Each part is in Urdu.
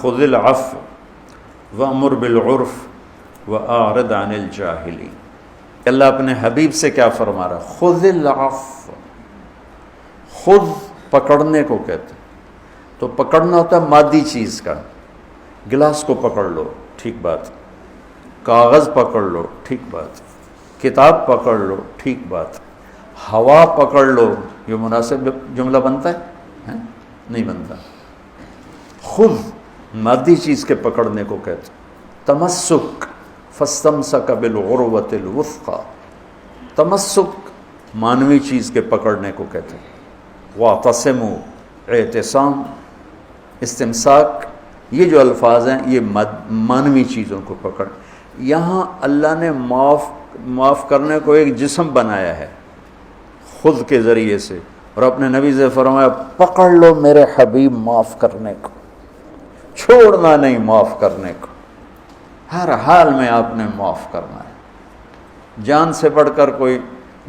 خذ العفو وامر بالعرف واعرض عن الجاہلین۔ اللہ اپنے حبیب سے کیا فرما رہا ہے؟ خذ العفو، خود پکڑنے کو کہتے ہیں۔ تو پکڑنا ہوتا ہے مادی چیز کا، گلاس کو پکڑ لو، ٹھیک بات، کاغذ پکڑ لو، ٹھیک بات، کتاب پکڑ لو، ٹھیک بات، ہوا پکڑ لو، یہ مناسب جملہ بنتا ہے؟ نہیں بنتا۔ خود مادی چیز کے پکڑنے کو کہتے ہیں۔ تمسک، فاستمسک بالعروۃ الوثقی، تمسک مانوی چیز کے پکڑنے کو کہتے ہیں۔ واعتصموا، اعتصام، استمساک، یہ جو الفاظ ہیں یہ مانوی چیزوں کو پکڑ۔ یہاں اللہ نے معاف کرنے کو ایک جسم بنایا ہے خود کے ذریعے سے، اور اپنے نبی سے فرمایا پکڑ لو میرے حبیب معاف کرنے کو، چھوڑنا نہیں معاف کرنے کو، ہر حال میں آپ نے معاف کرنا ہے۔ جان سے بڑھ کر کوئی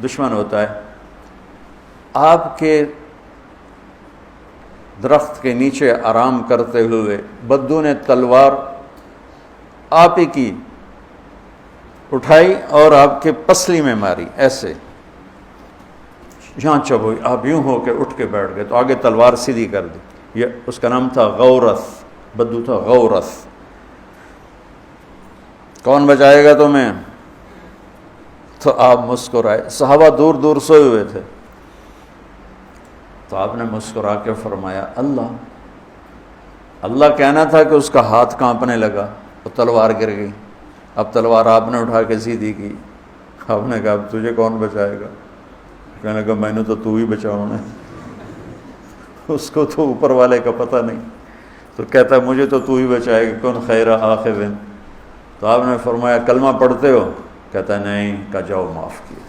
دشمن ہوتا ہے۔ آپ کے درخت کے نیچے آرام کرتے ہوئے بدو نے تلوار آپ ہی کی اٹھائی اور آپ کے پسلی میں ماری، ایسے جہاں چبوئی، آپ یوں ہو کے اٹھ کے بیٹھ گئے تو آگے تلوار سیدھی کر دی۔ یہ اس کا نام تھا غورث، بدو تھا غورث۔ کون بچائے گا تمہیں؟ تو آپ مسکرائے۔ صحابہ دور دور سوئے ہوئے تھے، تو آپ نے مسکرا کے فرمایا اللہ۔ اللہ کہنا تھا کہ اس کا ہاتھ کانپنے لگا، وہ تلوار گر گئی۔ اب تلوار آپ نے اٹھا کے سیدھی کی۔ آپ نے کہا اب تجھے کون بچائے گا؟ کہنے لگا میں نے تو ہی بچاؤں ہے۔ اس کو تو اوپر والے کا پتہ نہیں، تو کہتا ہے مجھے تو ہی بچائے گا، کون خیر عاقب۔ تو آپ نے فرمایا کلمہ پڑھتے ہو؟ کہتا ہے نہیں۔ کہا جاؤ معاف کیا۔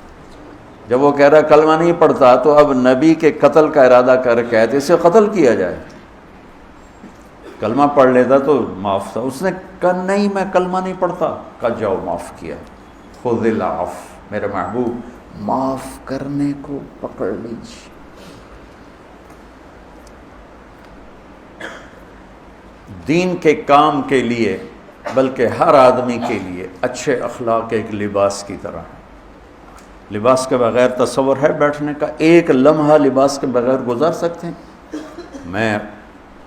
جب وہ کہہ رہا کلمہ نہیں پڑھتا تو اب نبی کے قتل کا ارادہ کر کے آئے تھے، اسے قتل کیا جائے۔ کلمہ پڑھ لیتا تو معاف تھا۔ اس نے کہا نہیں میں کلمہ نہیں پڑھتا۔ کہا جاؤ معاف کیا۔ خذ العفو، میرے محبوب معاف کرنے کو پکڑ لیجیے۔ دین کے کام کے لیے، بلکہ ہر آدمی کے لیے اچھے اخلاق ایک لباس کی طرح ہے۔ لباس کے بغیر تصور ہے بیٹھنے کا؟ ایک لمحہ لباس کے بغیر گزار سکتے ہیں؟ میں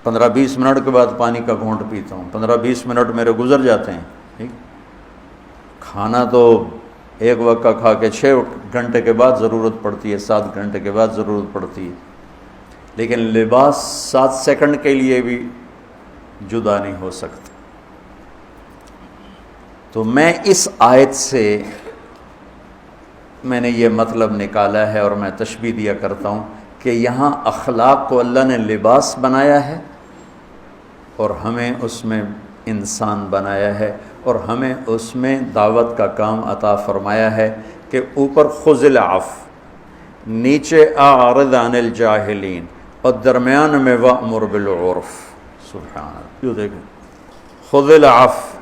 15-20 منٹ کے بعد پانی کا گھونٹ پیتا ہوں، 15-20 منٹ میرے گزر جاتے ہیں۔ ٹھیک، کھانا تو ایک وقت کا کھا کے 6 گھنٹے کے بعد ضرورت پڑتی ہے، 7 گھنٹے کے بعد ضرورت پڑتی ہے، لیکن لباس 7 سیکنڈ کے لیے بھی جدا نہیں ہو سکتا۔ تو میں اس آیت سے میں نے یہ مطلب نکالا ہے، اور میں تشبیہ دیا کرتا ہوں کہ یہاں اخلاق کو اللہ نے لباس بنایا ہے اور ہمیں اس میں انسان بنایا ہے، اور ہمیں اس میں دعوت کا کام عطا فرمایا ہے کہ اوپر خذ العفو، نیچے اعرض عن الجاہلین، اور درمیان میں وامر بالعرف۔ سبحان اللہ، یہ دیکھیں خذ العفو،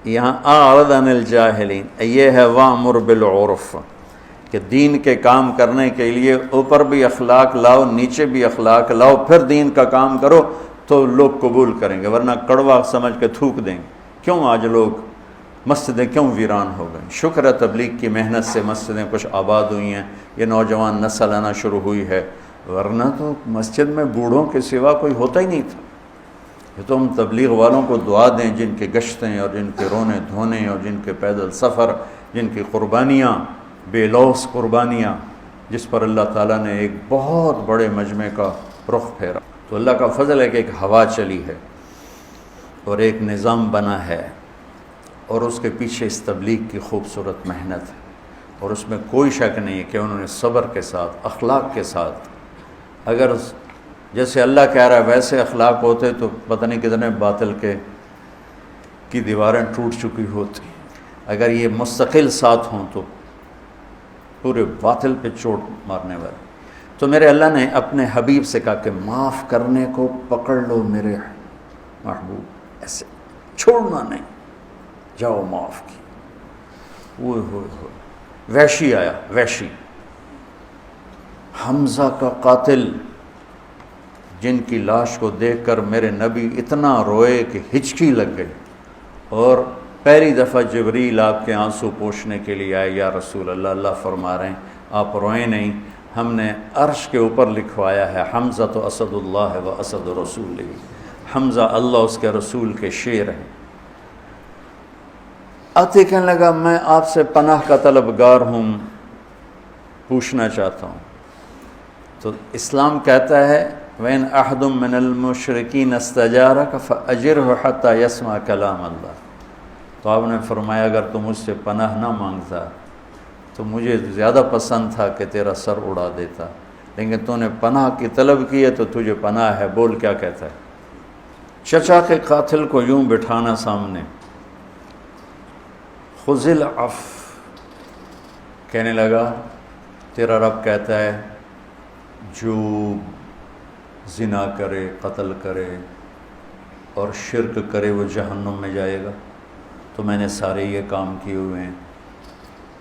یہاں اعرض عن الجاہلین، یہ ہے وامر بالعرف، کہ دین کے کام کرنے کے لیے اوپر بھی اخلاق لاؤ، نیچے بھی اخلاق لاؤ، پھر دین کا کام کرو تو لوگ قبول کریں گے، ورنہ کڑوا سمجھ کے تھوک دیں گے۔ کیوں آج لوگ مسجدیں کیوں ویران ہو گئیں؟ شکر ہے تبلیغ کی محنت سے مسجدیں کچھ آباد ہوئی ہیں، یہ نوجوان نسل آنا شروع ہوئی ہے، ورنہ تو مسجد میں بوڑھوں کے سوا کوئی ہوتا ہی نہیں تھا۔ یہ تو ہم تبلیغ والوں کو دعا دیں جن کے گشتیں اور جن کے رونے دھونے اور جن کے پیدل سفر، جن کی قربانیاں بے لوث قربانیاں، جس پر اللہ تعالیٰ نے ایک بہت بڑے مجمع کا رخ پھیرا۔ تو اللہ کا فضل ہے کہ ایک ہوا چلی ہے اور ایک نظام بنا ہے، اور اس کے پیچھے اس تبلیغ کی خوبصورت محنت ہے، اور اس میں کوئی شک نہیں ہے کہ انہوں نے صبر کے ساتھ، اخلاق کے ساتھ، اگر جیسے اللہ کہہ رہا ہے ویسے اخلاق ہوتے تو پتہ نہیں کتنے باطل کی دیواریں ٹوٹ چکی ہوتی۔ اگر یہ مستقل ساتھ ہوں تو پورے باطل پہ چوٹ مارنے والے۔ تو میرے اللہ نے اپنے حبیب سے کہا کہ معاف کرنے کو پکڑ لو میرے محبوب، ایسے چھوڑنا نہیں، جاؤ معاف کی۔ اوہ ہوئے ہوئے، وحشی آیا، وحشی، حمزہ کا قاتل، جن کی لاش کو دیکھ کر میرے نبی اتنا روئے کہ ہچکی لگ گئی، اور پہلی دفعہ جبریل آپ کے آنسو پوچھنے کے لیے آئے، یا رسول اللہ، اللہ فرما رہے ہیں آپ روئیں نہیں، ہم نے عرش کے اوپر لکھوایا ہے حمزہ تو اسد اللہ و اسد رسول، حمزہ اللہ اس کے رسول کے شیر ہیں۔ آتے کہنے لگا میں آپ سے پناہ کا طلبگار ہوں، پوچھنا چاہتا ہوں۔ تو اسلام کہتا ہے وَإِنْ أَحَدٌ مِّنَ الْمُشْرِكِينَ اسْتَجَارَكَ فَأَجِرْهُ حَتَّى يَسْمَعَ كَلَامَ اللَّهِ۔ تو آپ نے فرمایا اگر تو مجھ سے پناہ نہ مانگتا تو مجھے زیادہ پسند تھا کہ تیرا سر اڑا دیتا، لیکن تو نے پناہ کی طلب کی ہے تو تجھے پناہ ہے، بول کیا کہتا ہے۔ چچا کے قاتل کو یوں بٹھانا سامنے، خذ العفو، کہنے لگا تیرا رب کہتا ہے جو زنا کرے، قتل کرے اور شرک کرے وہ جہنم میں جائے گا، تو میں نے سارے یہ کام کیے ہوئے ہیں،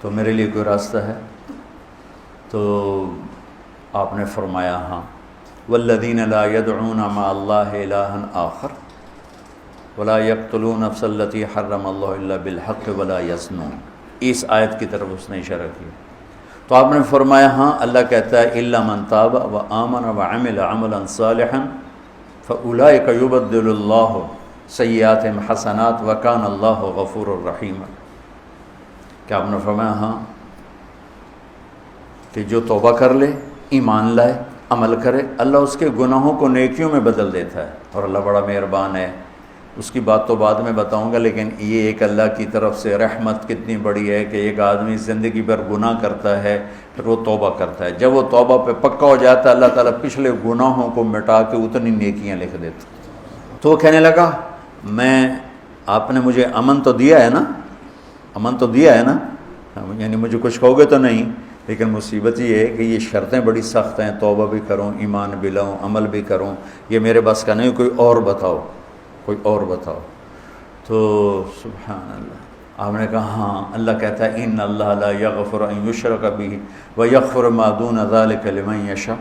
تو میرے لیے کوئی راستہ ہے؟ تو آپ نے فرمایا ہاں، والذین لا يدعون مع اللہ الہا آخر ولا يقتلون نفس التي حرم اللہ الا بالحق ولا يزنون، اس آیت کی طرف اس نے اشارہ کیا۔ تو آپ نے فرمایا ہاں، اللہ کہتا ہے الا من تاب وآمن وعمل عملا صالحا فاولئک یبدل اللہ سیئاتہم حسنات وکان اللہ غفور الرحیم۔ کیا آپ نے فرمایا ہاں کہ جو توبہ کر لے، ایمان لائے، عمل کرے، اللہ اس کے گناہوں کو نیکیوں میں بدل دیتا ہے، اور اللہ بڑا مہربان ہے۔ اس کی بات تو بعد میں بتاؤں گا، لیکن یہ ایک اللہ کی طرف سے رحمت کتنی بڑی ہے کہ ایک آدمی زندگی بھر گناہ کرتا ہے پھر وہ توبہ کرتا ہے، جب وہ توبہ پہ پکا ہو جاتا ہے اللہ تعالیٰ پچھلے گناہوں کو مٹا کے اتنی نیکیاں لکھ دیتا۔ تو وہ کہنے لگا آپ نے مجھے امن تو دیا ہے نا، امن تو دیا ہے نا، یعنی مجھے کچھ کہو گے تو نہیں، لیکن مصیبت یہ ہے کہ یہ شرطیں بڑی سخت ہیں، توبہ بھی کروں، ایمان بھی لاؤں، عمل بھی کروں، یہ میرے بس کا نہیں، کوئی اور بتاؤ، کوئی اور بتاؤ۔ تو سبحان اللہ، آپ نے کہا ہاں، اللہ کہتا ہے ان اللہ لا یغفر ان یشرک بہ ویغفر ما دون ذلک لمن یشاء،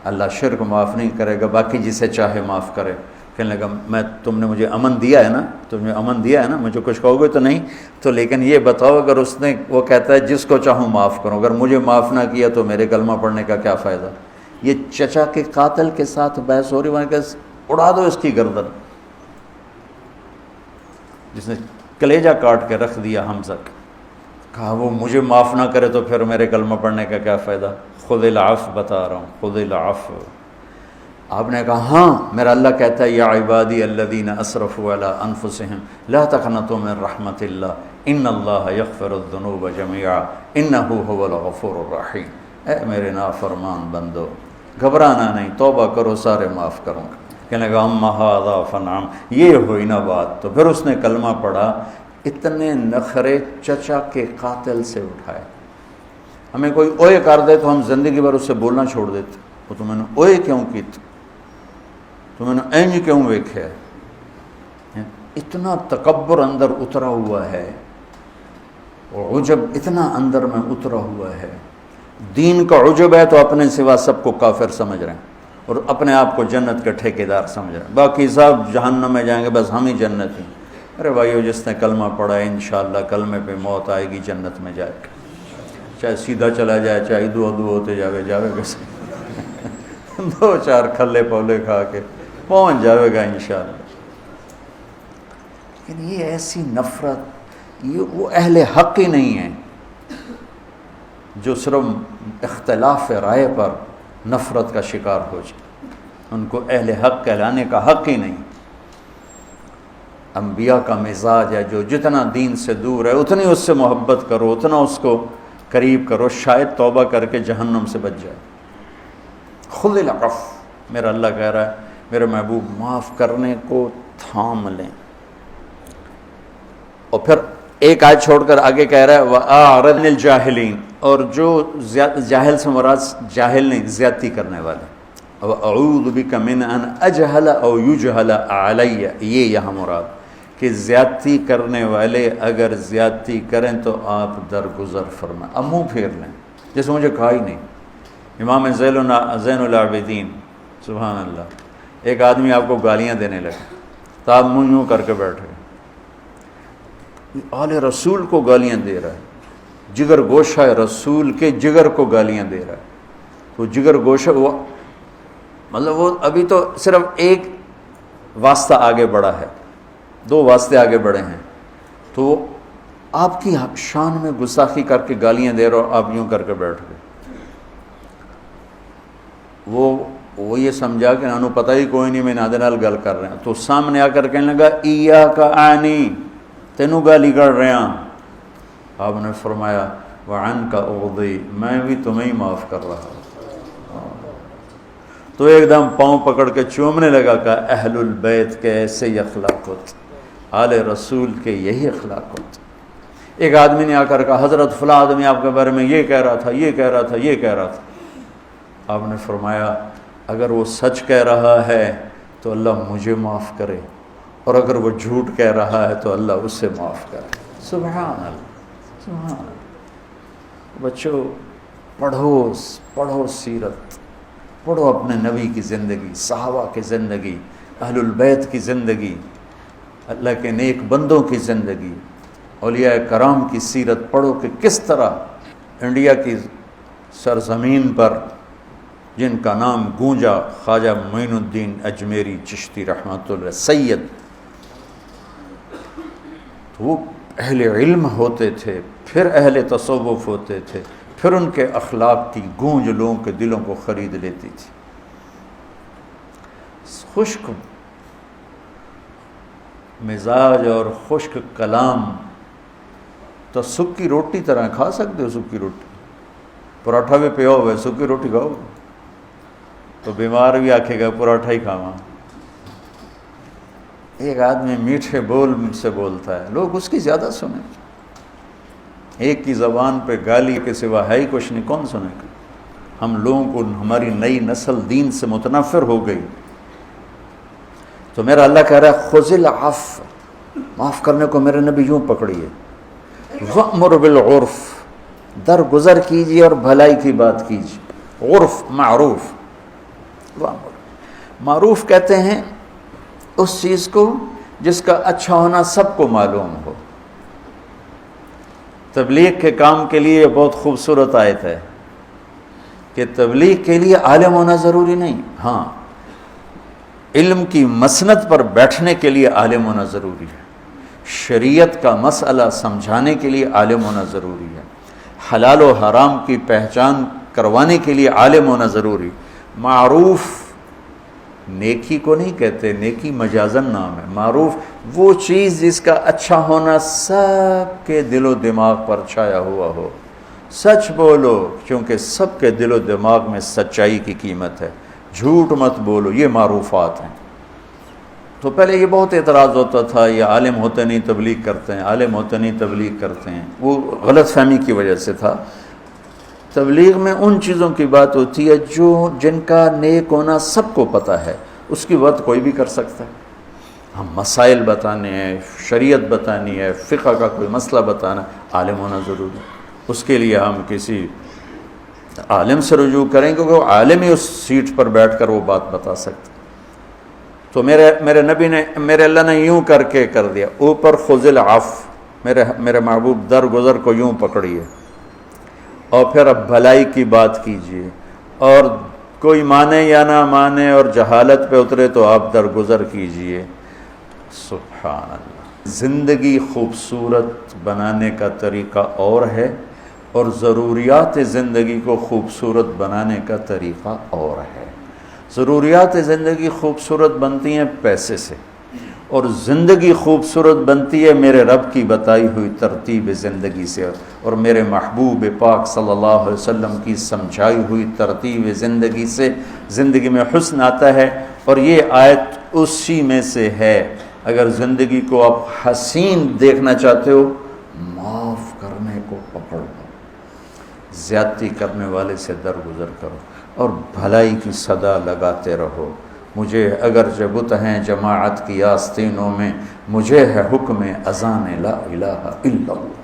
اللہ شرک معاف نہیں کرے گا، باقی جسے چاہے معاف کرے۔ کہنے لگا تم نے مجھے امن دیا ہے نا، تم نے امن دیا ہے نا، مجھے کچھ کہو گے تو نہیں، تو لیکن یہ بتاؤ اگر اس نے، وہ کہتا ہے جس کو چاہوں معاف کروں، اگر مجھے معاف نہ کیا تو میرے کلمہ پڑھنے کا کیا فائدہ۔ یہ چچا کے قاتل کے ساتھ بحث ہو رہی، وہاں کہ اڑا دو اس کی گردن، جس نے کلیجہ کاٹ کے رکھ دیا حمزہ کا، کہا وہ مجھے معاف نہ کرے تو پھر میرے کلمہ پڑھنے کا کیا فائدہ۔ خذ العفو، بتا رہا ہوں، خذ العفو۔ آپ نے کہا ہاں، میرا اللہ کہتا ہے یا عبادی الذین اسرفوا علی انفسہم لا تقنطوا من رحمت اللہ ان اللہ یغفر الذنوب جميعا انہ هو الغفور الرحیم۔ اے میرے نافرمان بندو، گھبرانا نہیں، توبہ کرو، سارے معاف کروں گا۔ کہنے لگا اما ھذا فنعم، یہ ہوئی نا بات۔ تو پھر اس نے کلمہ پڑھا۔ اتنے نخرے چچا کے قاتل سے اٹھائے۔ ہمیں کوئی اوئے کر دے تو ہم زندگی بھر اس سے بولنا چھوڑ دیتے، وہ تو میں نے اوئے کیوں کی، تو میں نے اینج کیوں ویکھیا۔ اتنا تکبر اندر اترا ہوا ہے، اور عجب اتنا اندر میں اترا ہوا ہے۔ دین کا عجب ہے تو اپنے سوا سب کو کافر سمجھ رہے ہیں، اور اپنے آپ کو جنت کے ٹھیکیدار سمجھ رہے ہیں، باقی سب جہنم میں جائیں گے، بس ہم ہی جنت ہیں۔ ارے بھائیو، جس نے کلمہ پڑھا ہے انشاءاللہ کلمے پہ موت آئے گی، جنت میں جائے گا، چاہے سیدھا چلا جائے، چاہے ادو ادو ہوتے جاوے گا، دو چار کھلے پولے کھا کے پہنچ جاوے گا انشاءاللہ۔ لیکن یہ ایسی نفرت، یہ وہ اہل حق ہی نہیں ہیں جو صرف اختلاف رائے پر نفرت کا شکار ہو جائے، ان کو اہل حق کہلانے کا حق ہی نہیں۔ انبیاء کا مزاج ہے جو جتنا دین سے دور ہے اتنی اس سے محبت کرو، اتنا اس کو قریب کرو، شاید توبہ کر کے جہنم سے بچ جائے۔ خذ العفو، میرا اللہ کہہ رہا ہے میرے محبوب معاف کرنے کو تھام لیں۔ اور پھر ایک آیت چھوڑ کر آگے کہہ رہا ہے وَأَعْرِضْ عَنِ الْجَاهِلِينَ، اور جو جاہل سے مراد جاہل نہیں، زیادتی کرنے والے۔ وَأَعُوذُ بِكَ مِنْ أَنْ أَجْهَلَ أَوْ يُجْهَلَ عَلَيَّ، یہ یہاں مراد کہ زیادتی کرنے والے اگر زیادتی کریں تو آپ درگزر فرمائیں، اب منہ پھیر لیں، جیسے مجھے کہا ہی نہیں۔ امام زین العابدین سبحان اللہ. ایک آدمی آپ کو گالیاں دینے لگا تو آپ منہ یوں کر کے بیٹھ گئے. آل رسول کو گالیاں دے رہا ہے، جگر گوشہ رسول کے جگر کو گالیاں دے رہا ہے. تو جگر گوشہ وہ مطلب وہ ابھی تو صرف ایک واسطہ آگے بڑھا ہے، 2 واسطے آگے بڑھے ہیں، تو آپ کی شان میں گستاخی کر کے گالیاں دے رہا ہو، آپ یوں کر کے بیٹھ گئے. وہ یہ سمجھا کہ انہوں پتہ ہی کوئی نہیں، میں نادے نال گل کر رہا ہوں. تو سامنے آ کر کہنے لگا ایاک اعنی، تینوں گالی کر رہے ہیں. آپ نے فرمایا وعنک اغضی، میں بھی تمہیں ہی معاف کر رہا ہوں. تو ایک دم پاؤں پکڑ کے چومنے لگا کہ اہل البیت کے ایسے ہی اخلاق ہوتے، آل رسول کے یہی اخلاق ہوتے. ایک آدمی نے آ کر کہا حضرت فلاں آدمی آپ کے بارے میں یہ کہہ رہا تھا، یہ کہہ رہا تھا، یہ کہہ رہا تھا. آپ نے فرمایا اگر وہ سچ کہہ رہا ہے تو اللہ مجھے معاف کرے، اور اگر وہ جھوٹ کہہ رہا ہے تو اللہ اسے معاف کرے. سبحان اللہ، سبحان اللہ. بچوں پڑھو سیرت، پڑھو اپنے نبی کی زندگی، صحابہ کی زندگی، اہل البیت کی زندگی، اللہ کے نیک بندوں کی زندگی، اولیاء کرام کی سیرت پڑھو کہ کس طرح انڈیا کی سرزمین پر جن کا نام گونجا، خواجہ معین الدین اجمیری چشتی رحمۃ اللہ سید، تو وہ اہل علم ہوتے تھے، پھر اہل تصوف ہوتے تھے، پھر ان کے اخلاق کی گونج لوگوں کے دلوں کو خرید لیتی تھی. خشک مزاج اور خشک کلام تو سکی روٹی طرح کھا سکتے ہو. سکی روٹی، پراٹھا بھی پیا ہوا ہے، سکی روٹی کھاؤ تو بیمار بھی آکھے گا پراٹھا ہی کھاواں. ایک آدمی میٹھے بول سے بولتا ہے، لوگ اس کی زیادہ سنیں. ایک کی زبان پہ گالی کے سوا ہے ہی کچھ نہیں، کون سنے گا؟ ہم لوگوں کو ہماری نئی نسل دین سے متنفر ہو گئی. تو میرا اللہ کہہ رہا ہے خذ العفو، معاف کرنے کو میرے نبی یوں پکڑیے. وَأْمُرْ بِالْعُرْفِ، درگزر کیجیے اور بھلائی کی بات کیجیے. عرف معروف، معروف کہتے ہیں اس چیز کو جس کا اچھا ہونا سب کو معلوم ہو. تبلیغ کے کام کے لیے بہت خوبصورت آیت ہے کہ تبلیغ کے لیے عالم ہونا ضروری نہیں، ہاں علم کی مسند پر بیٹھنے کے لیے عالم ہونا ضروری ہے، شریعت کا مسئلہ سمجھانے کے لیے عالم ہونا ضروری ہے، حلال و حرام کی پہچان کروانے کے لیے عالم ہونا ضروری. معروف نیکی کو نہیں کہتے، نیکی مجازن نام ہے. معروف وہ چیز جس کا اچھا ہونا سب کے دل و دماغ پر چھایا ہوا ہو. سچ بولو کیونکہ سب کے دل و دماغ میں سچائی کی قیمت ہے. جھوٹ مت بولو، یہ معروفات ہیں. تو پہلے یہ بہت اعتراض ہوتا تھا، یہ عالم ہوتے نہیں تبلیغ کرتے ہیں، عالم ہوتے نہیں تبلیغ کرتے ہیں. وہ غلط فہمی کی وجہ سے تھا. تبلیغ میں ان چیزوں کی بات ہوتی ہے جن کا نیک ہونا سب کو پتہ ہے، اس کی بات کوئی بھی کر سکتا ہے. ہم مسائل بتانے ہیں، شریعت بتانی ہے، فقہ کا کوئی مسئلہ بتانا، عالم ہونا ضروری ہے. اس کے لیے ہم کسی عالم سے رجوع کریں گے، وہ عالم ہی اس سیٹ پر بیٹھ کر وہ بات بتا سکتے. تو میرے نبی نے، میرے اللہ نے یوں کر کے کر دیا. اوپر خذ العفو، میرے محبوب درگزر کو یوں پکڑیے اور پھر اب بھلائی کی بات کیجیے، اور کوئی مانے یا نہ مانے اور جہالت پہ اترے تو آپ درگزر کیجیے. سبحان اللہ. زندگی خوبصورت بنانے کا طریقہ اور ہے، اور ضروریات زندگی کو خوبصورت بنانے کا طریقہ اور ہے. ضروریات زندگی خوبصورت بنتی ہیں پیسے سے، اور زندگی خوبصورت بنتی ہے میرے رب کی بتائی ہوئی ترتیب زندگی سے، اور میرے محبوب پاک صلی اللہ علیہ وسلم کی سمجھائی ہوئی ترتیب زندگی سے زندگی میں حسن آتا ہے. اور یہ آیت اسی میں سے ہے. اگر زندگی کو آپ حسین دیکھنا چاہتے ہو، معاف کرنے کو پکڑ لو، زیادتی کرنے والے سے درگزر کرو، اور بھلائی کی صدا لگاتے رہو. مجھے اگرچہ بت ہیں جماعت کی آستینوں میں، مجھے ہے حکم اذان لا الہ الا اللہ.